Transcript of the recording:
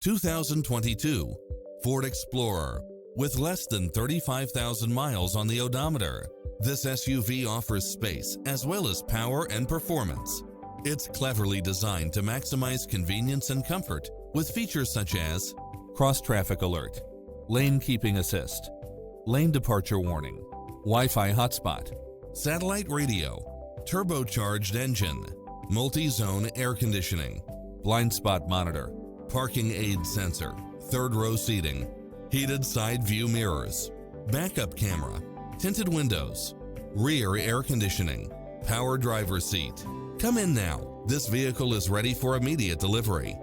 2022 Ford Explorer. With less than 35,000 miles on the odometer, this SUV offers space as well as power and performance. It's cleverly designed to maximize convenience and comfort with features such as cross-traffic alert, lane keeping assist, lane departure warning, Wi-Fi hotspot, satellite radio, turbocharged engine, multi-zone air conditioning, blind spot monitor, parking aid sensor, third row seating, heated side view mirrors, backup camera, tinted windows, rear air conditioning, power driver seat. Come in now. This vehicle is ready for immediate delivery.